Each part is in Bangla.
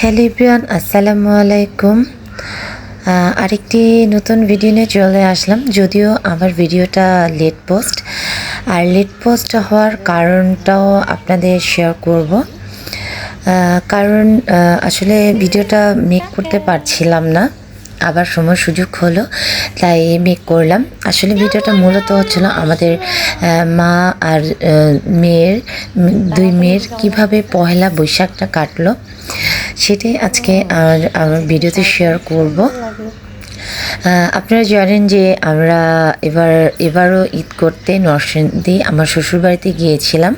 হ্যালো এভরিওয়ান, আসসালামু আলাইকুম। আরেকটি নতুন ভিডিও নিয়ে চলে আসলাম। যদিও আমার ভিডিওটা লেট পোস্ট হওয়ার কারণটাও আপনাদের শেয়ার করব। কারণ আসলে ভিডিওটা মেক করতে পারছিলাম না, আবার সময় সুযোগ হলো তাই মেক করলাম। আসলে ভিডিওটা মূলত হচ্ছিল আমাদের মা আর দুই মেয়ের কিভাবে পহেলা বৈশাখটা কাটলো সেটাই আজকে আমার ভিডিওতে শেয়ার করব। আপনারা জানেন যে আমরা এবারও ঈদ করতে নরসিংদী আমার শ্বশুরবাড়িতে গিয়েছিলাম,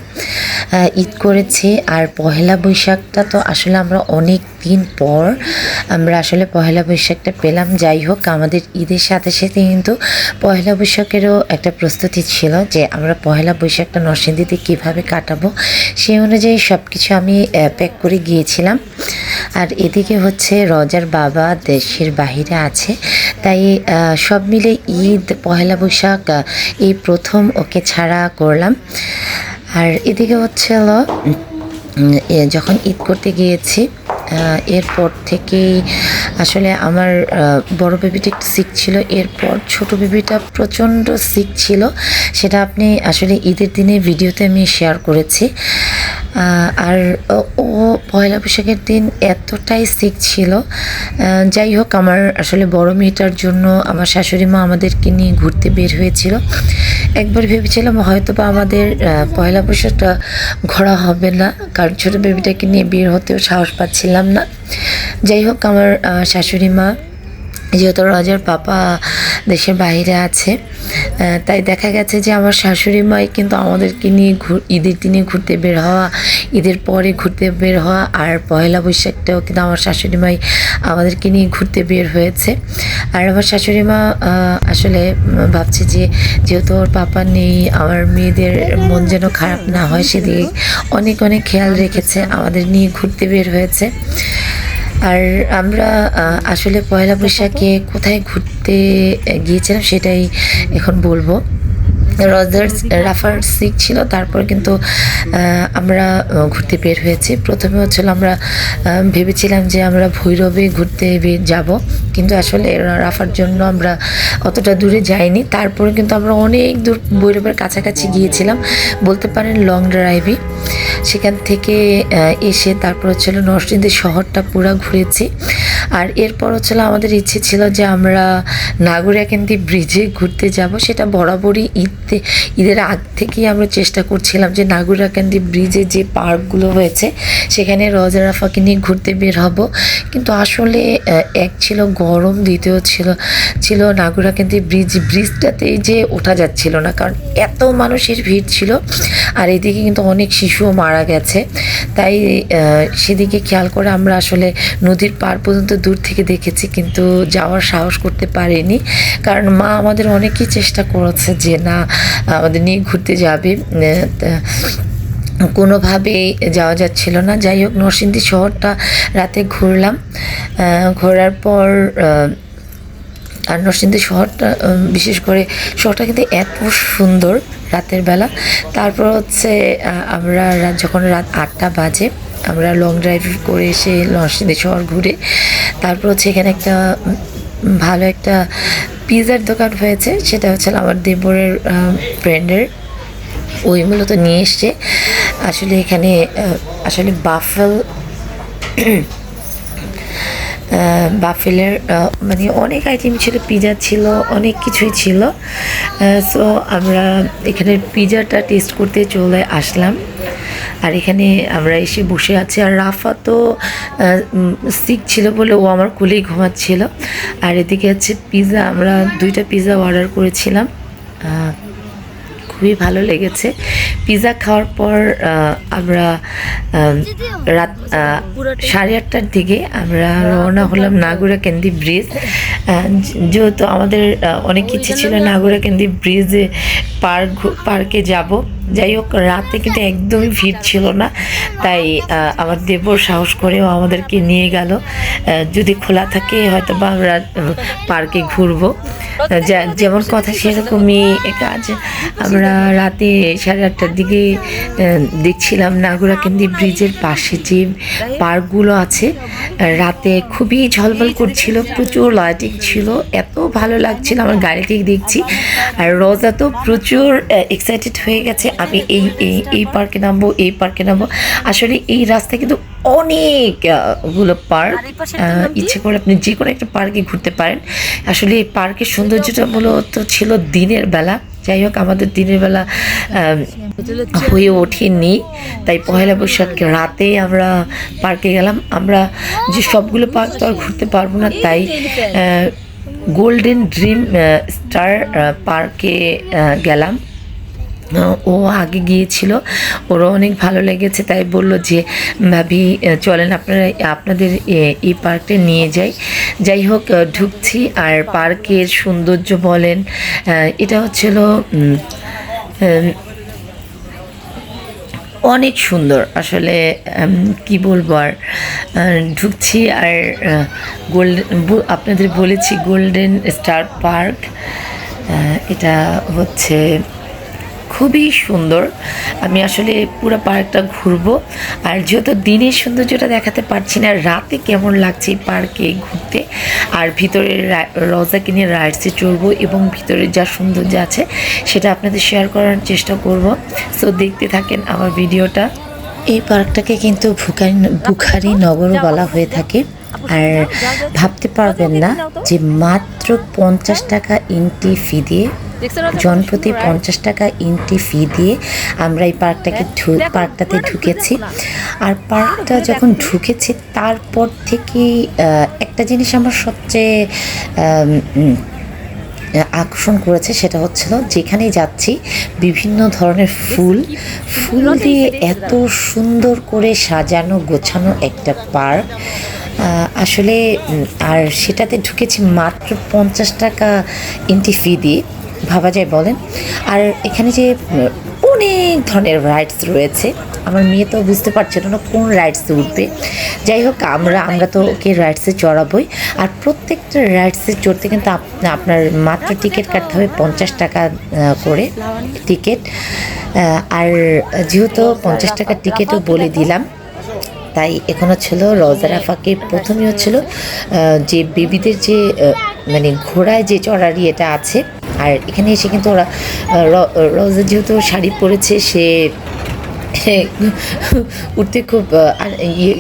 ঈদ করেছি। আর পহেলা বৈশাখটা তো আসলে আমরা অনেক দিন পর আমরা আসলে পহেলা বৈশাখটা পেলাম। যাই হোক, আমাদের ঈদের সাথে সাথে কিন্তু পহেলা বৈশাখেরও একটা প্রস্তুতি ছিল যে আমরা পহেলা বৈশাখটা নরসিংদীতে কীভাবে কাটাবো, সেই অনুযায়ী সব কিছু আমি প্যাক করে গিয়েছিলাম। আর এদিকে হচ্ছে রজার বাবা দেশের বাহিরে আছে, তাই সব মিলে ঈদ পহেলা বৈশাখ এই প্রথম ওকে ছাড়া করলাম। আর এদিকে হচ্ছে যখন ঈদ করতে গিয়েছি এরপর থেকেই আসলে আমার বড় বেবিটা একটু সিক ছিল, এরপর ছোট বেবিটা প্রচণ্ড সিক ছিল। সেটা আপনি আসলে ঈদের দিনে ভিডিওতে আমি শেয়ার করেছি। আর ও পয়লা বৈশাখের দিন এতটাই সিক ছিল। যাই হোক, আমার আসলে বড় মেয়েটার জন্য আমার শাশুড়ি মা আমাদেরকে নিয়ে ঘুরতে বের হয়েছিল। একবার ভেবেছিলাম হয়তো বা আমাদের পয়লা বৈশাখটা ঘোরা হবে না, কারণ ছোটো বেবিটাকে নিয়ে বের হতেও সাহস পাচ্ছিলাম না। যাই হোক, আমার শাশুড়ি মা যেহেতু রজার পাপা দেশের বাইরে আছে, তাই দেখা গেছে যে আমার শাশুড়ি মাই কিন্তু আমাদেরকে নিয়ে ঈদের দিনে ঘুরতে বের হওয়া, ঈদের পরে ঘুরতে বের হওয়া, আর পয়লা বৈশাখটাও কিন্তু আমার শাশুড়ি মাই আমাদেরকে নিয়ে ঘুরতে বের হয়েছে। আর আমার শাশুড়ি মা আসলে ভাবছে যে যেহেতু ওর পাপা নেই, আমার মেয়েদের মন যেন খারাপ না হয় সেদিকে অনেক খেয়াল রেখেছে, আমাদের নিয়ে ঘুরতে বের হয়েছে। আর আমরা আসলে পয়লা বৈশাখে কোথায় ঘুরতে গিয়েছিলাম সেটাই এখন বলবো। রাফার সিক ছিল, তারপর কিন্তু আমরা ঘুরতে বের হয়েছি। প্রথমে হচ্ছিল আমরা ভেবেছিলাম যে আমরা ভৈরবে ঘুরতে যাব, কিন্তু আসলে রাফার জন্য আমরা অতটা দূরে যাইনি। তারপরে কিন্তু আমরা অনেক দূর ভৈরবের কাছাকাছি গিয়েছিলাম, বলতে পারেন লং ড্রাইভে। সেখান থেকে এসে তারপর হচ্ছিল নরসিংদী শহরটা পুরো ঘুরেছি। আর এরপর হচ্ছিল আমাদের ইচ্ছে ছিল যে আমরা নাগরিয়াকান্দি ব্রিজে ঘুরতে যাব। সেটা বরাবরই ঈদের আগ থেকেই আমরা চেষ্টা করছিলাম যে নাগরিয়াকান্দি ব্রিজে যে পার্কগুলো হয়েছে সেখানে রজা রাফাকে নিয়ে ঘুরতে বের হব। কিন্তু আসলে এক ছিল গরম, দ্বিতীয় ছিল নাগরিয়াকান্দি ব্রিজটাতেই যে ওঠা যাচ্ছিল না, কারণ এত মানুষের ভিড় ছিল। আর এদিকে কিন্তু অনেক শিশুও মারা গেছে, তাই সেদিকে খেয়াল করে আমরা আসলে নদীর পার পর্যন্ত দূর থেকে দেখেছি, কিন্তু যাওয়ার সাহস করতে পারিনি। কারণ মা আমাদের অনেকই চেষ্টা করেছে যে না, আমাদের নিয়ে ঘুরতে যাবে, কোনোভাবেই যাওয়া যাচ্ছিল না। যাই হোক, নরসিংদী শহরটা রাতে ঘুরলাম। ঘোরার পর আর নরসিংদী শহরটা, বিশেষ করে শহরটা কিন্তু এত সুন্দর রাতের বেলা। তারপর হচ্ছে আমরা যখন রাত 8টা বাজে আমরা লং ড্রাইভ করে এসে নরসিংদী শহর ঘুরে তারপর হচ্ছে এখানে একটা ভালো একটা পিৎজার দোকান হয়েছে, সেটা হচ্ছে আমার দেবরের ফ্রেন্ডের, ওই মূলত নিয়ে এসছে। আসলে এখানে আসলে বাফেলের মানে অনেক আইটেম ছিল, পিৎজা ছিল, অনেক কিছুই ছিল। সো আমরা এখানে পিৎজাটা টেস্ট করতে চলে আসলাম। আর এখানে আমরা এসে বসে আছি। আর রাফা তো সিক ছিল বলে ও আমার কোলেই ঘুমাচ্ছিল। আর এদিকে হচ্ছে পিৎজা, আমরা 2টা পিৎজা অর্ডার করেছিলাম, খুবই ভালো লেগেছে। পিৎজা খাওয়ার পর আমরা রাত 8:30টার দিকে আমরা রওনা হলাম নাগরিয়াকান্দি ব্রিজ। যেহেতু আমাদের অনেক ইচ্ছে ছিল নাগরিয়াকান্দি ব্রিজে পার্কে যাব, যাই হোক, রাতে কিন্তু একদমই ভিড় ছিল না, তাই আমার দেবর সাহস করেও আমাদেরকে নিয়ে গেল। যদি খোলা থাকে হয়তো বা আমরা পার্কে ঘুরবো, যেমন কথা সেরকমই কাজ। আমরা রাতে 8:30টার দিকে দেখছিলাম নাগরাকান্দি ব্রিজের পাশে যে পার্কগুলো আছে, রাতে খুবই ঝলমল করছিল, প্রচুর লাইটিং ছিল, এত ভালো লাগছিল। আমার গাড়ি থেকে দেখছি, আর রোজা তো প্রচুর এক্সাইটেড হয়ে গেছে, আমি এই পার্কে নামবো, এই পার্কে নামবো। আসলে এই রাস্তায় কিন্তু অনেকগুলো পার্ক, ইচ্ছে করে আপনি যে কোনো একটা পার্কে ঘুরতে পারেন। আসলে এই পার্কের সৌন্দর্যটা মূলত ছিল দিনের বেলা। যাই হোক, আমাদের দিনের বেলা হয়ে ওঠেনি, তাই পয়লা বৈশাখ রাতে আমরা পার্কে গেলাম। আমরা যে সবগুলো পার্ক তো আর ঘুরতে পারবো না, তাই গোল্ডেন ড্রিম স্টার পার্কে গেলাম। ও আগে গিয়েছিল, ওরও অনেক ভালো লেগেছে, তাই বললো যে ভাবি চলেন আপনাদের এই পার্কটা নিয়ে যাই। যাই হোক, ঢুকছি, আর পার্কের সৌন্দর্য বলেন, এটা হচ্ছিল অনেক সুন্দর। আসলে কি বলবো আর, ঢুকছি আর আপনাদের বলেছি গোল্ডেন স্টার পার্ক, এটা হচ্ছে খুবই সুন্দর। আমি আসলে পুরো পার্কটা ঘুরবো, আর যেহেতু দিনের সৌন্দর্যটা দেখাতে পারছি না, রাতে কেমন লাগছে এই পার্কে ঘুরতে, আর ভিতরে রোজা কিনে রাইডসে চড়বো এবং ভিতরে যা সৌন্দর্য আছে সেটা আপনাদের শেয়ার করার চেষ্টা করব। সো দেখতে থাকেন আমার ভিডিওটা। এই পার্কটাকে কিন্তু বুখারি নগরও বলা হয়ে থাকে। আর ভাবতে পারবেন না যে মাত্র 50 টাকা এন্ট্রি ফি দিয়ে, জনপ্রতি 50 টাকা এন্ট্রি ফি দিয়ে আমরা এই পার্কটাতে ঢুকেছি। আর পার্কটা যখন ঢুকেছি তারপর থেকেই একটা জিনিস আমার সবচেয়ে আকর্ষণ করেছে, সেটা হচ্ছিল যেখানেই যাচ্ছি বিভিন্ন ধরনের ফুল দিয়ে এত সুন্দর করে সাজানো গোছানো একটা পার্ক। আসলে আর সেটাতে ঢুকেছি মাত্র 50 টাকা এন্ট্রি ফি দিয়ে, ভাবা যায় বলেন। আর এখানে যে অনেক ধরনের রাইডস রয়েছে, আমার মেয়ে তো বুঝতে পারছিল না কোন রাইডসে উঠবে। যাই হোক, আমরা তো ওকে রাইডসে চড়াবই। আর প্রত্যেকটা রাইডসে চড়তে কিন্তু আপনার মাত্র টিকিট কাটতে হবে 50 টাকা করে টিকিট। আর যেহেতু 50 টাকার টিকিটও বলে দিলাম, তাই এখন হচ্ছিল রোজা রাফাকে প্রথমে হচ্ছিল যে বেবিদের যে মানে ঘোড়ায় যে চড়ার ইয়েটা আছে। আর এখানে এসে কিন্তু ওরা রোজা যেহেতু শাড়ি পরেছে, সে উঠতে খুব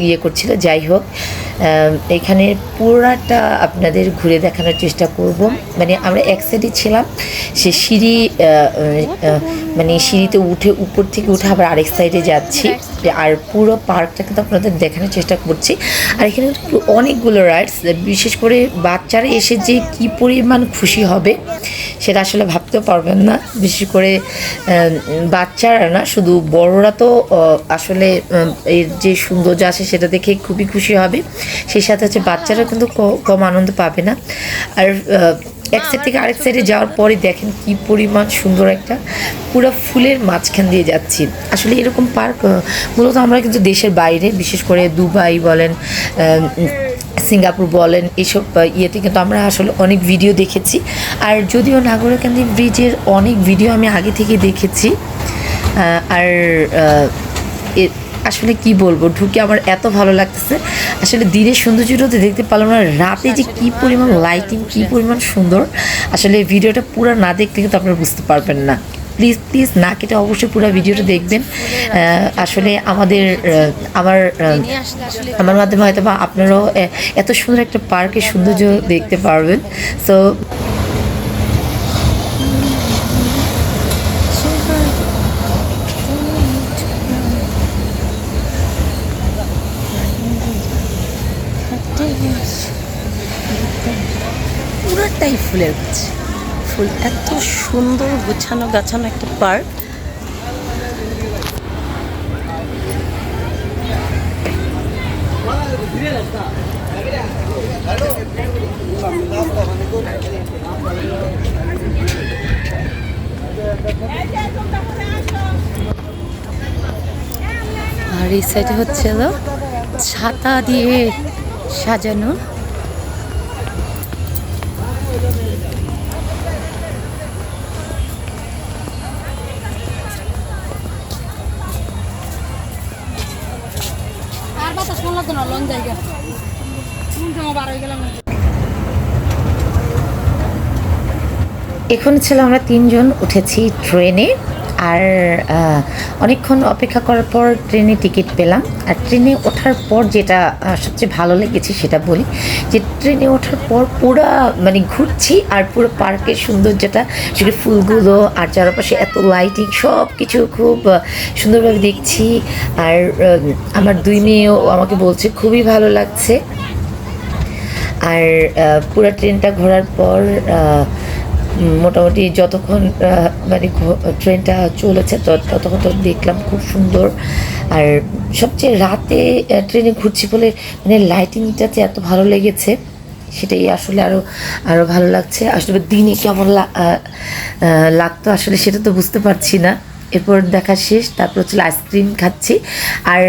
ইয়ে করছিল। যাই হোক, এখানে পুরাটা আপনাদের ঘুরে দেখানোর চেষ্টা করব। মানে আমরা এক সাইডে ছিলাম, সে সিঁড়ি মানে সিঁড়িতে উঠে উপর থেকে উঠে আবার আরেক সাইডে যাচ্ছি, আর পুরো পার্কটা কিন্তু আপনাদের দেখানোর চেষ্টা করছি। আর এখানে অনেকগুলো রাইডস, বিশেষ করে বাচ্চারা এসে যে কি পরিমাণ খুশি হবে সেটা আসলে ভাবতেও পারবেন না। বিশেষ করে বাচ্চারা না, শুধু বড়রা তো আসলে এর যে সৌন্দর্য আছে সেটা দেখে খুবই খুশি হবে, সেই সাথে হচ্ছে বাচ্চারা কিন্তু কম আনন্দ পাবে না। আর এক সাইড থেকে আরেক সাইডে যাওয়ার পরে দেখেন কি পরিমাণ সুন্দর একটা পুরো ফুলের মাঝখান দিয়ে যাচ্ছি। আসলে এরকম পার্ক মূলত আমরা কিন্তু দেশের বাইরে, বিশেষ করে দুবাই বলেন, সিঙ্গাপুর বলেন, এইসব ইয়েতে কিন্তু আমরা আসলে অনেক ভিডিও দেখেছি। আর যদিও নাগরাকান্দি ব্রিজের অনেক ভিডিও আমি আগে থেকে দেখেছি। আর আসলে কি বলবো, ঢুকে আমার এত ভালো লাগতেছে। আসলে দিনের সৌন্দর্যটা তো দেখতে পারলাম না, রাতে যে কি পরিমাণ লাইটিং, কি পরিমাণ সুন্দর, আসলে ভিডিওটা পুরো না দেখতে কিন্তু আপনারা বুঝতে পারবেন না। প্লিজ না কেটে অবশ্যই পুরো ভিডিওটা দেখবেন। আসলে আমার মাধ্যমে হয়তো বা আপনারাও এত সুন্দর একটা পার্কের সৌন্দর্য দেখতে পারবেন। সো পুরাটাই ফুলের গাছ, ফুল এত সুন্দর গোছানো গাছানো একটা পার্ক। আর এই সাইডে হচ্ছে হলো ছাতা দিয়ে সাজানো। এখন ছিল আমরা 3 জন উঠেছি ট্রেনে। আর অনেকক্ষণ অপেক্ষা করার পর ট্রেনে টিকিট পেলাম। আর ট্রেনে ওঠার পর যেটা সবচেয়ে ভালো লেগেছে সেটা বলি, যে ট্রেনে ওঠার পর পুরো মানে ঘুরছি আর পুরো পার্কের সৌন্দর্যটা, সেটা ফুলগুলো আর চারপাশে এত লাইটিং, সব কিছু খুব সুন্দরভাবে দেখছি। আর আমার 2 মেয়েও আমাকে বলছে খুবই ভালো লাগছে। আর পুরো ট্রেনটা ঘোরার পর মোটামুটি যতক্ষণ মানে ট্রেনটা চলেছে ততক্ষণ তো দেখলাম খুব সুন্দর। আর সবচেয়ে রাতে ট্রেনে ঘুরছি বলে মানে লাইটিংটাতে এত ভালো লেগেছে, সেটাই আসলে আরও ভালো লাগছে। আসলে দিনে কেমন লাগতো আসলে সেটা তো বুঝতে পারছি না। এরপর দেখা শেষ, তারপর হচ্ছে আইসক্রিম খাচ্ছি। আর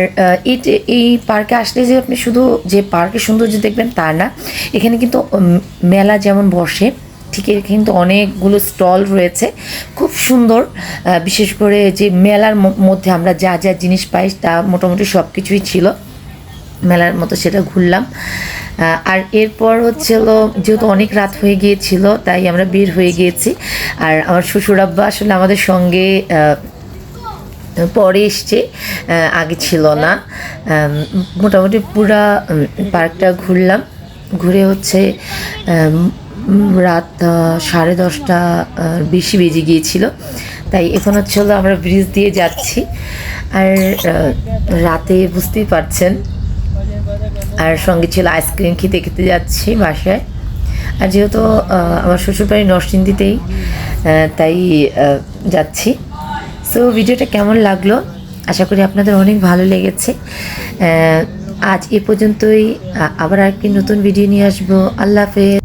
এই পার্কে আসলে যে আপনি শুধু যে পার্কের সৌন্দর্য দেখবেন তা না, এখানে কিন্তু মেলা যেমন বসে ঠিক কিন্তু অনেকগুলো স্টল রয়েছে, খুব সুন্দর। বিশেষ করে যে মেলার মধ্যে আমরা যা যা জিনিস পাই তা মোটামুটি সব কিছুই ছিল মেলার মতো, সেটা ঘুরলাম। আর এরপর হচ্ছিলো যেহেতু অনেক রাত হয়ে গিয়েছিল তাই আমরা বের হয়ে গিয়েছি। আর আমার শ্বশুর আব্বা আসলে আমাদের সঙ্গে পরে এসছে, আগে ছিল না। মোটামুটি পুরা পার্কটা ঘুরলাম, ঘুরে হচ্ছে রাত 10:30 বেশি বেজে গিয়েছিল। তাই এখন হচ্ছে হলো আমরা ব্রিজ দিয়ে যাচ্ছি। আর রাতে বুঝতেই পারছেন, আর সঙ্গে ছিল আইসক্রিম খেতে খেতে যাচ্ছি বাসায়। আর যেহেতু আমার শ্বশুরবাড়ি নরসিংদীতেই, তাই যাচ্ছি। সো ভিডিওটা কেমন লাগলো, আশা করি আপনাদের অনেক ভালো লেগেছে। আজ এ পর্যন্তই, আবার আরেকটি নতুন ভিডিও নিয়ে আসবো। আল্লাহ হাফেজ।